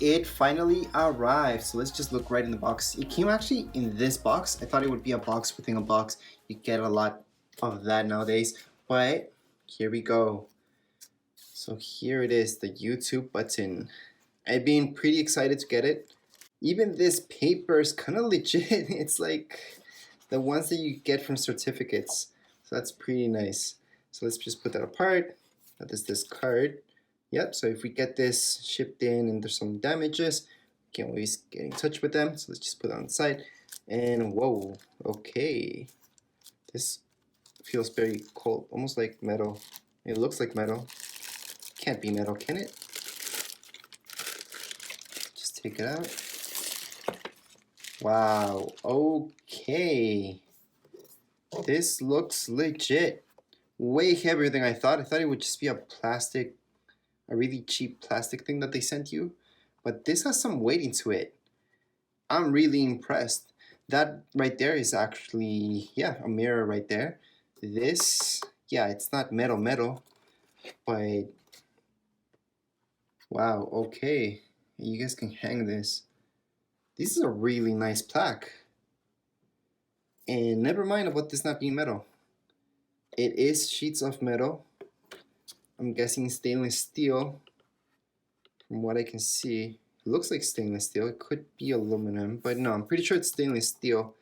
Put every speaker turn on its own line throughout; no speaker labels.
it finally arrived. So let's just look right in the box. It came actually in this box. I thought it would be a box within a box. You get a lot of that nowadays, but here we go. So here it is, the YouTube button. I've been pretty excited to get it. Even this paper is kind of legit. It's like the ones that you get from certificates. So that's pretty nice. So let's just put that apart. That is this card. Yep, so if we get this shipped in and there's some damages, we can always get in touch with them. So let's just put it on the side. And whoa, okay. This feels very cold, almost like metal. It looks like metal. Can't be metal, can it? Just take it out. Wow, okay. This looks legit. Way heavier than I thought. I thought it would just be a plastic, a really cheap plastic thing that they sent you. But this has some weight into it. I'm really impressed. That right there is actually, yeah, a mirror right there. This, yeah, it's not metal, but wow, okay. You guys can hang this. This is a really nice plaque. And never mind about this not being metal. It is sheets of metal. I'm guessing stainless steel. From what I can see, it looks like stainless steel. It could be aluminum, but no, I'm pretty sure it's stainless steel.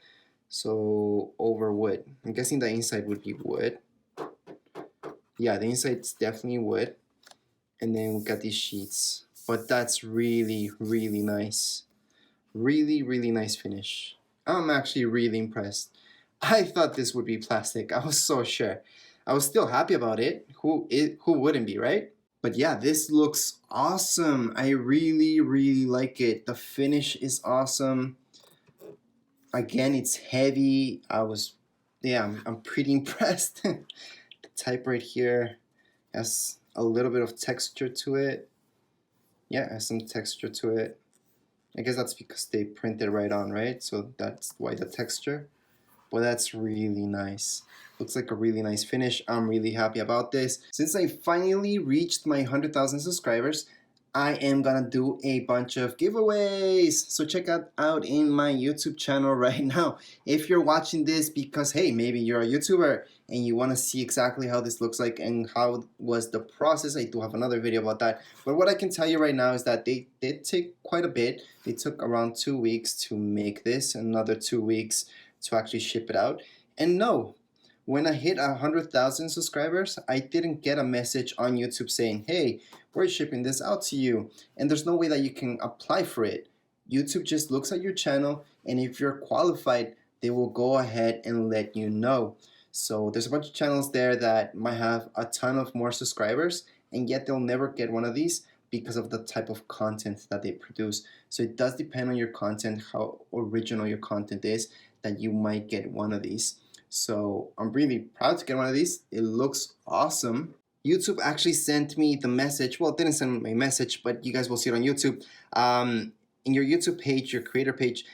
So over wood. I'm guessing the inside would be wood. Yeah, the inside's definitely wood. And then we got these sheets. But that's really, really nice. Really, really nice finish. I'm actually really impressed. I thought this would be plastic. I was so sure. I was still happy about it. Who wouldn't be, right? But yeah, this looks awesome. I really, really like it. The finish is awesome. Again, it's heavy. I'm pretty impressed. The type right here has a little bit of texture to it. Yeah, it has some texture to it. I guess that's because they printed right on, right? So that's why the texture. But that's really nice. Looks like a really nice finish. I'm really happy about this. Since I finally reached my 100,000 subscribers, I am gonna do a bunch of giveaways. So check out in my YouTube channel right now. If you're watching this because, hey, maybe you're a YouTuber and you wanna see exactly how this looks like and how was the process, I do have another video about that. But what I can tell you right now is that they did take quite a bit. They took around 2 weeks to make this, another 2 weeks to actually ship it out. And no, when I hit 100,000 subscribers, I didn't get a message on YouTube saying, hey, we're shipping this out to you. And there's no way that you can apply for it. YouTube just looks at your channel, and if you're qualified, they will go ahead and let you know. So there's a bunch of channels there that might have a ton of more subscribers, and yet they'll never get one of these because of the type of content that they produce. So it does depend on your content, how original your content is, that you might get one of these. So I'm really proud to get one of these. It looks awesome. YouTube actually sent me the message. Well, it didn't send me a message, but you guys will see it on YouTube. In your YouTube page, your creator page,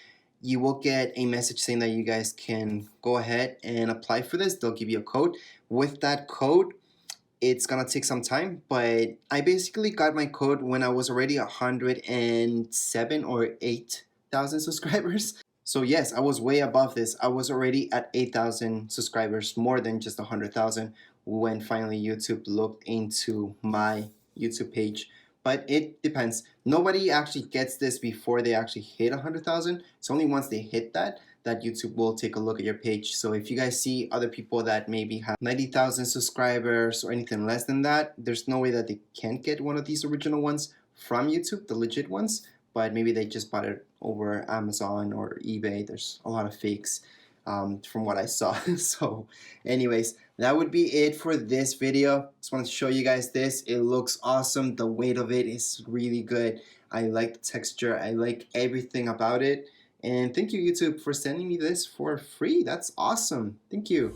you will get a message saying that you guys can go ahead and apply for this. They'll give you a code. With that code, it's gonna take some time, but I basically got my code when I was already 107 or 8,000 subscribers. So yes, I was way above this. I was already at 8,000 subscribers, more than just 100,000 when finally YouTube looked into my YouTube page. But it depends. Nobody actually gets this before they actually hit 100,000. It's only once they hit that YouTube will take a look at your page. So if you guys see other people that maybe have 90,000 subscribers or anything less than that, there's no way that they can't get one of these original ones from YouTube, the legit ones. But maybe they just bought it over Amazon or eBay. There's a lot of fakes from what I saw. So anyways, that would be it for this video. Just wanted to show you guys this. It looks awesome. The weight of it is really good. I like the texture. I like everything about it. And thank you, YouTube, for sending me this for free. That's awesome. Thank you.